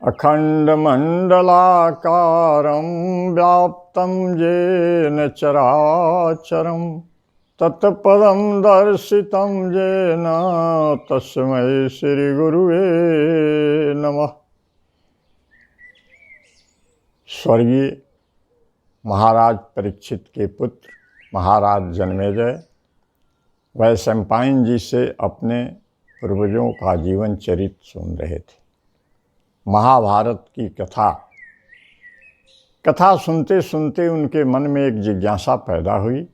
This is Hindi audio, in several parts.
अखण्डमण्डलाकारं व्याप्तं येन चराचरं तत्पदं दर्शितं येन तस्मै श्रीगुरुवे नमः। स्वर्गीय महाराज परीक्षित के पुत्र महाराज जन्मेजय वैशंपायन जी से अपने पूर्वजों का जीवन चरित्र सुन रहे थे। महाभारत की कथा सुनते सुनते उनके मन में एक जिज्ञासा पैदा हुई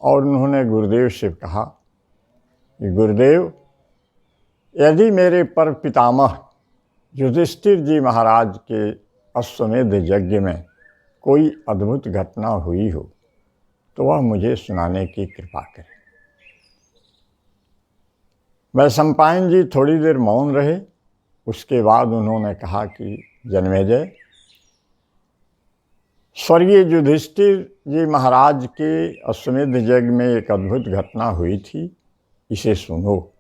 और उन्होंने गुरुदेव से कहा कि गुरुदेव, यदि मेरे पर पितामह युधिष्ठिर जी महाराज के अश्वमेध यज्ञ में कोई अद्भुत घटना हुई हो तो वह मुझे सुनाने की कृपा करें। वैशंपायन जी थोड़ी देर मौन रहे। उसके बाद उन्होंने कहा कि जन्मेजय, स्वर्गीय युधिष्ठिर जी महाराज के अश्वमेध यज्ञ में एक अद्भुत घटना हुई थी, इसे सुनो।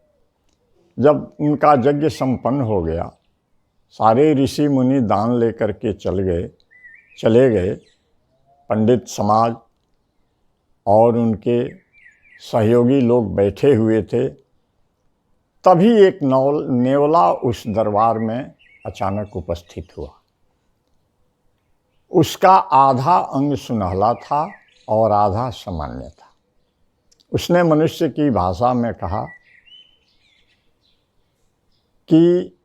जब उनका यज्ञ संपन्न हो गया, सारे ऋषि मुनि दान लेकर के चले गए। पंडित समाज और उनके सहयोगी लोग बैठे हुए थे। तभी एक नेवला उस दरबार में अचानक उपस्थित हुआ। उसका आधा अंग सुनहला था और आधा सामान्य था। उसने मनुष्य की भाषा में कहा कि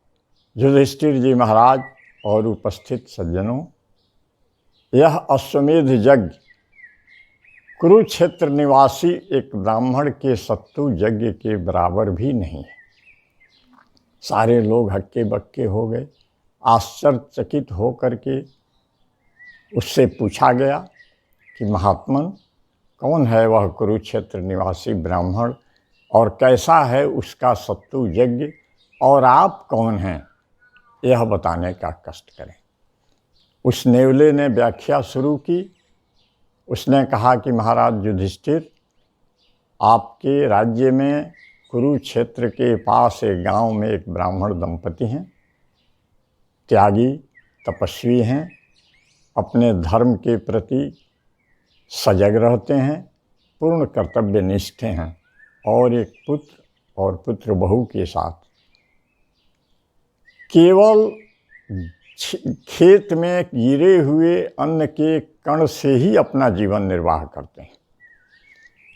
युधिष्ठिर जी महाराज और उपस्थित सज्जनों, यह अश्वमेध यज्ञ कुरुक्षेत्र निवासी एक ब्राह्मण के सत्तु यज्ञ के बराबर भी नहीं है। सारे लोग हक्के बक्के हो गए। आश्चर्यचकित हो करके उससे पूछा गया कि महात्मन, कौन है वह कुरुक्षेत्र निवासी ब्राह्मण और कैसा है उसका सत्तु यज्ञ, और आप कौन हैं, यह बताने का कष्ट करें। उस नेवले ने व्याख्या शुरू की। उसने कहा कि महाराज युधिष्ठिर, आपके राज्य में कुरुक्षेत्र के पास एक गांव में एक ब्राह्मण दंपति हैं। त्यागी, तपस्वी हैं, अपने धर्म के प्रति सजग रहते हैं, पूर्ण कर्तव्यनिष्ठ हैं और एक पुत्र और पुत्र बहू के साथ केवल खेत में गिरे हुए अन्न के कण से ही अपना जीवन निर्वाह करते हैं।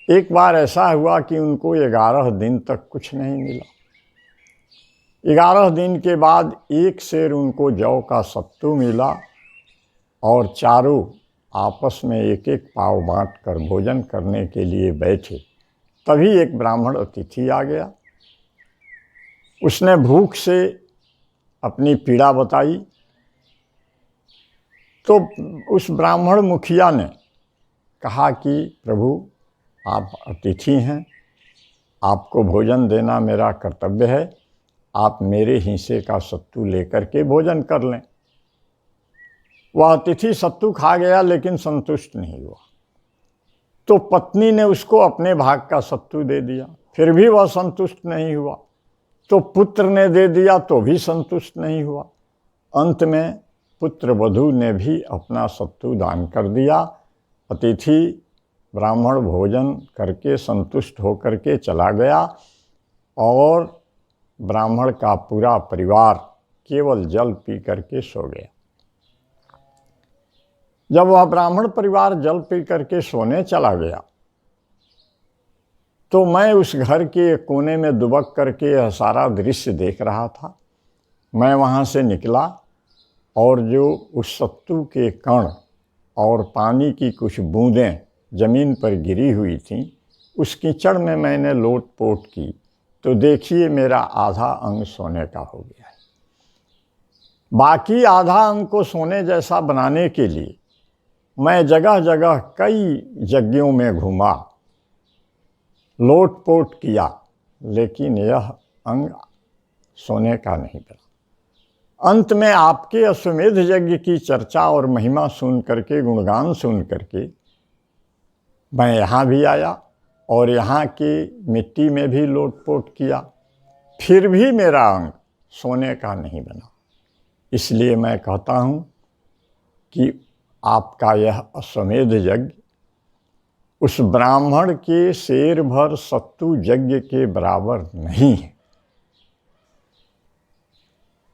एक बार ऐसा हुआ कि उनको 11 दिन तक कुछ नहीं मिला। 11 दिन के बाद एक सेर उनको जौ का सत्तू मिला और चारों आपस में एक एक पाव बांट कर भोजन करने के लिए बैठे। तभी एक ब्राह्मण अतिथि आ गया। उसने भूख से अपनी पीड़ा बताई तो उस ब्राह्मण मुखिया ने कहा कि प्रभु, आप अतिथि हैं, आपको भोजन देना मेरा कर्तव्य है। आप मेरे हिस्से का सत्तू लेकर के भोजन कर लें। वह अतिथि सत्तू खा गया लेकिन संतुष्ट नहीं हुआ। तो पत्नी ने उसको अपने भाग का सत्तू दे दिया, फिर भी वह संतुष्ट नहीं हुआ। तो पुत्र ने दे दिया तो भी संतुष्ट नहीं हुआ। अंत में पुत्र वधू ने भी अपना सत्तू दान कर दिया। अतिथि ब्राह्मण भोजन करके संतुष्ट होकर के चला गया और ब्राह्मण का पूरा परिवार केवल जल पी करके सो गया। जब वह ब्राह्मण परिवार जल पी करके सोने चला गया तो मैं उस घर के कोने में दुबक करके यह सारा दृश्य देख रहा था। मैं वहाँ से निकला और जो उस सत्तू के कण और पानी की कुछ बूंदें ज़मीन पर गिरी हुई थीं, उस कीचड़ में मैंने लोट पोट की तो देखिए मेरा आधा अंग सोने का हो गया है। बाकी आधा अंग को सोने जैसा बनाने के लिए मैं जगह जगह कई यज्ञों में घूमा, लोट पोट किया, लेकिन यह अंग सोने का नहीं बना। अंत में आपके अश्वमेध यज्ञ की चर्चा और महिमा सुन करके, गुणगान सुन करके मैं यहाँ भी आया और यहाँ की मिट्टी में भी लोट पोट किया, फिर भी मेरा अंग सोने का नहीं बना। इसलिए मैं कहता हूँ कि आपका यह अश्वमेध यज्ञ उस ब्राह्मण के शेर भर सत्तू यज्ञ के बराबर नहीं है।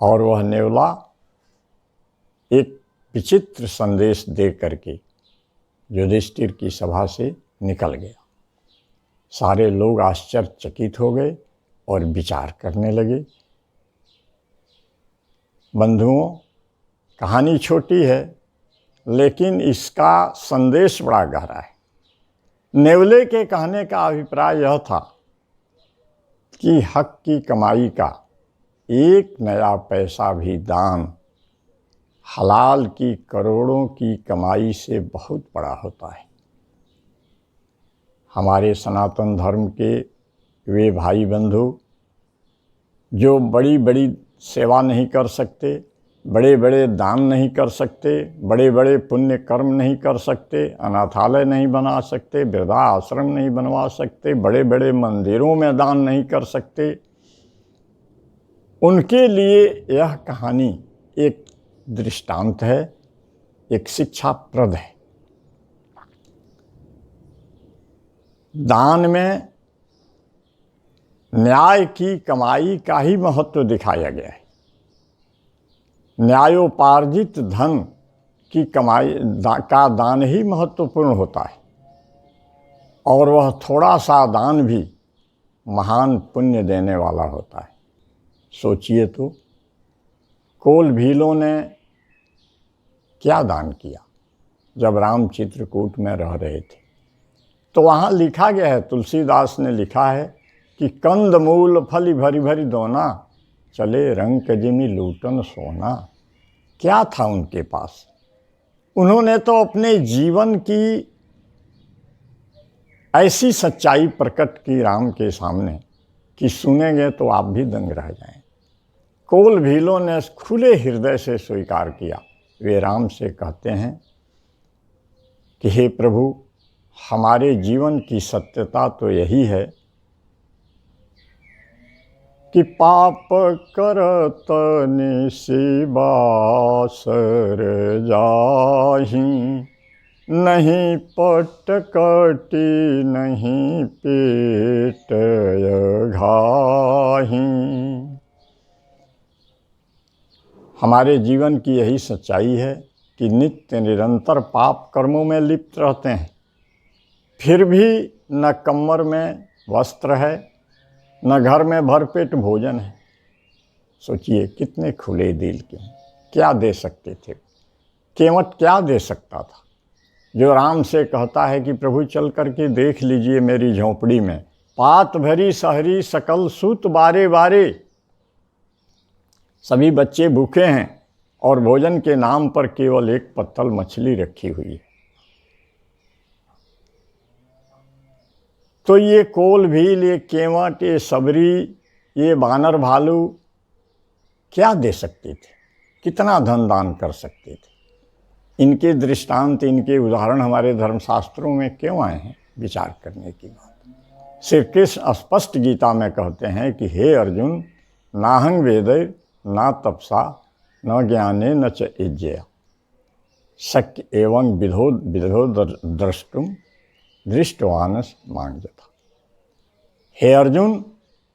और वह नेवला एक विचित्र संदेश दे करके युधिष्ठिर की सभा से निकल गया। सारे लोग आश्चर्यचकित हो गए और विचार करने लगे। बंधुओं, कहानी छोटी है लेकिन इसका संदेश बड़ा गहरा है। नेवले के कहने का अभिप्राय यह था कि हक की कमाई का एक नया पैसा भी दान हलाल की करोड़ों की कमाई से बहुत बड़ा होता है। हमारे सनातन धर्म के वे भाई बंधु जो बड़ी बड़ी सेवा नहीं कर सकते, बड़े बड़े दान नहीं कर सकते, बड़े बड़े पुण्य कर्म नहीं कर सकते, अनाथालय नहीं बना सकते, वृद्धा आश्रम नहीं बनवा सकते, बड़े बड़े मंदिरों में दान नहीं कर सकते, उनके लिए यह कहानी एक दृष्टांत है, एक शिक्षाप्रद है। दान में न्याय की कमाई का ही महत्व दिखाया गया है। न्यायोपार्जित धन की कमाई का दान ही महत्वपूर्ण होता है और वह थोड़ा सा दान भी महान पुण्य देने वाला होता है। सोचिए तो, कोल भीलों ने क्या दान किया जब राम चित्रकूट में रह रहे थे। तो वहाँ लिखा गया है, तुलसीदास ने लिखा है कि कंद मूल फली भरी भरी दोना, चले रंग जिमी लूटन सोना। क्या था उनके पास? उन्होंने तो अपने जीवन की ऐसी सच्चाई प्रकट की राम के सामने कि सुनेंगे तो आप भी दंग रह जाएं। कोल भीलों ने खुले हृदय से स्वीकार किया। वे राम से कहते हैं कि हे प्रभु, हमारे जीवन की सत्यता तो यही है कि पाप करत निशिबासर जाहि, नहीं पट कटी नहीं पेट घाहि। हमारे जीवन की यही सच्चाई है कि नित्य निरंतर पाप कर्मों में लिप्त रहते हैं, फिर भी न कमर में वस्त्र है, न घर में भरपेट भोजन है। सोचिए कितने खुले दिल के हैं। क्या दे सकते थे? केवट क्या दे सकता था जो राम से कहता है कि प्रभु चल करके देख लीजिए मेरी झोंपड़ी में, पात भरी सहरी सकल सूत बारे बारे। सभी बच्चे भूखे हैं और भोजन के नाम पर केवल एक पत्तल मछली रखी हुई है। तो ये कोल भील, ये केवट, ये सबरी, ये बानर भालू क्या दे सकते थे? कितना धन दान कर सकते थे? इनके दृष्टांत, इनके उदाहरण हमारे धर्मशास्त्रों में क्यों आए हैं? विचार करने की बात। श्री कृष्ण स्पष्ट गीता में कहते हैं कि हे अर्जुन, नाहं वेदै ना तपसा न ज्ञाने न च इज्जया, शक्य एवं विधो विधो द्रष्टुम दृष्टवानस मांगता। हे अर्जुन,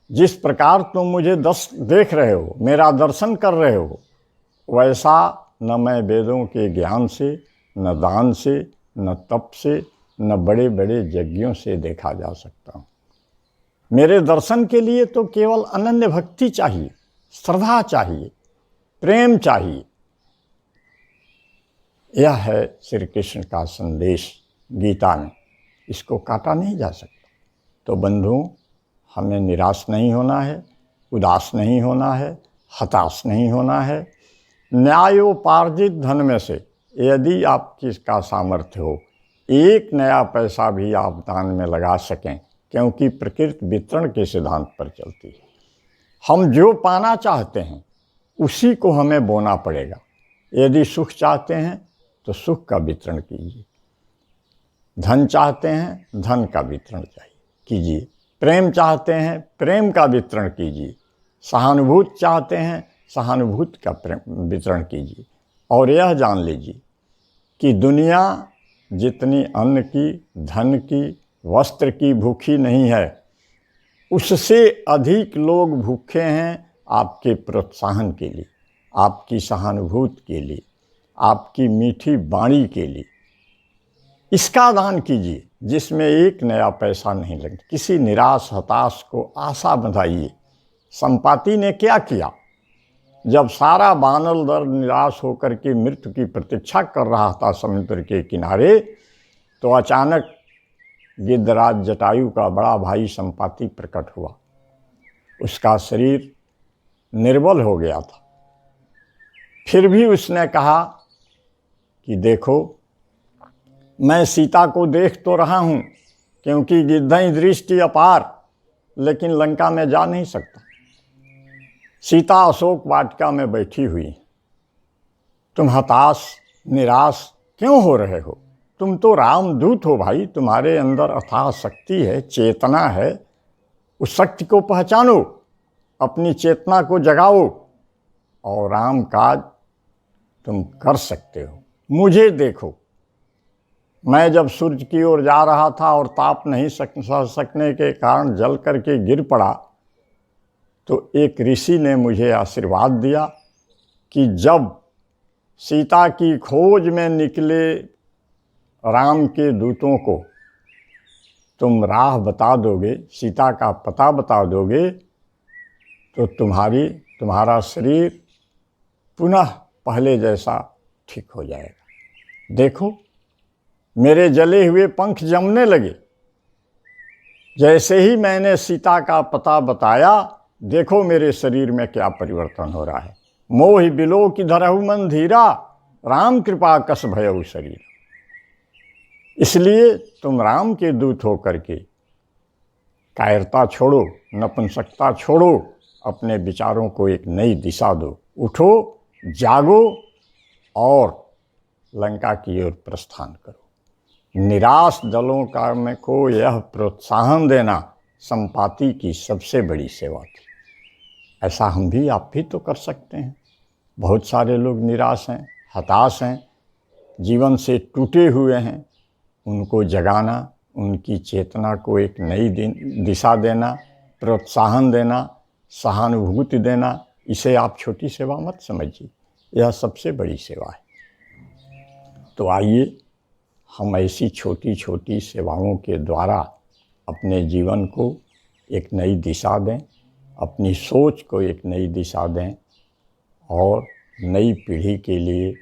जिस प्रकार तुम मुझे देख रहे हो, मेरा दर्शन कर रहे हो, वैसा न मैं वेदों के ज्ञान से, न दान से, न तप से, न बड़े बड़े यज्ञों से देखा जा सकता हूँ। मेरे दर्शन के लिए तो केवल अनन्य भक्ति चाहिए, श्रद्धा चाहिए, प्रेम चाहिए। यह है श्री कृष्ण का संदेश गीता में, इसको काटा नहीं जा सकता। तो बंधुओं, हमें निराश नहीं होना है, उदास नहीं होना है, हताश नहीं होना है। न्यायोपार्जित धन में से यदि आपकी का सामर्थ्य हो, एक नया पैसा भी आप दान में लगा सकें, क्योंकि प्रकृति वितरण के सिद्धांत पर चलती है। हम जो पाना चाहते हैं उसी को हमें बोना पड़ेगा। यदि सुख चाहते हैं तो सुख का वितरण कीजिए, धन चाहते हैं धन का वितरण कीजिए, प्रेम चाहते हैं प्रेम का वितरण कीजिए, सहानुभूति चाहते हैं सहानुभूति का वितरण कीजिए और यह जान लीजिए कि दुनिया जितनी अन्न की, धन की, वस्त्र की भूखी नहीं है, उससे अधिक लोग भूखे हैं आपके प्रोत्साहन के लिए, आपकी सहानुभूति के लिए, आपकी मीठी वाणी के लिए। इसका दान कीजिए जिसमें एक नया पैसा नहीं लगता। किसी निराश हताश को आशा बंधाइए। संपाति ने क्या किया? जब सारा वानर दल निराश होकर के मृत्यु की प्रतीक्षा कर रहा था समुद्र के किनारे, तो अचानक गिद्धराज जटायु का बड़ा भाई संपाति प्रकट हुआ। उसका शरीर निर्बल हो गया था, फिर भी उसने कहा कि देखो, मैं सीता को देख तो रहा हूँ, क्योंकि गिद्धई दृष्टि अपार, लेकिन लंका में जा नहीं सकता। सीता अशोक वाटिका में बैठी हुई। तुम हताश निराश क्यों हो रहे हो? तुम तो रामदूत हो भाई, तुम्हारे अंदर अथाह शक्ति है, चेतना है। उस शक्ति को पहचानो, अपनी चेतना को जगाओ और राम काज तुम कर सकते हो। मुझे देखो, मैं जब सूर्य की ओर जा रहा था और ताप नहीं सह सकने के कारण जल करके गिर पड़ा, तो एक ऋषि ने मुझे आशीर्वाद दिया कि जब सीता की खोज में निकले राम के दूतों को तुम राह बता दोगे, सीता का पता बता दोगे, तो तुम्हारा शरीर पुनः पहले जैसा ठीक हो जाएगा। देखो, मेरे जले हुए पंख जमने लगे जैसे ही मैंने सीता का पता बताया। देखो मेरे शरीर में क्या परिवर्तन हो रहा है। मोहि बिलो की धरहु मन धीरा, राम कृपा कस भयउ शरीर। इसलिए तुम राम के दूत हो करके कायरता छोड़ो, नपुंसकता छोड़ो, अपने विचारों को एक नई दिशा दो। उठो, जागो और लंका की ओर प्रस्थान करो। निराश दलों को यह प्रोत्साहन देना संपाति की सबसे बड़ी सेवा थी। ऐसा हम भी, आप भी तो कर सकते हैं। बहुत सारे लोग निराश हैं, हताश हैं, जीवन से टूटे हुए हैं। उनको जगाना, उनकी चेतना को एक नई दिशा देना, प्रोत्साहन देना, सहानुभूति देना, इसे आप छोटी सेवा मत समझिए, यह सबसे बड़ी सेवा है। तो आइए हम ऐसी छोटी छोटी सेवाओं के द्वारा अपने जीवन को एक नई दिशा दें, अपनी सोच को एक नई दिशा दें और नई पीढ़ी के लिए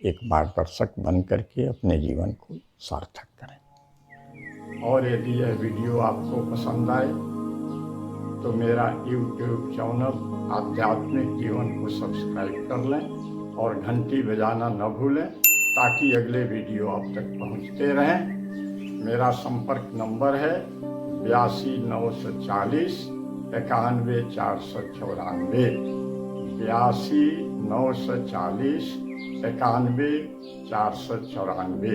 एक मार्गदर्शक बन करके अपने जीवन को सार्थक करें। और यदि यह वीडियो आपको पसंद आए तो मेरा YouTube चैनल आध्यात्मिक जीवन को सब्सक्राइब कर लें और घंटी बजाना न भूलें, ताकि अगले वीडियो आप तक पहुंचते रहें। मेरा संपर्क नंबर है 82 940 91 494, 82 940 91 494।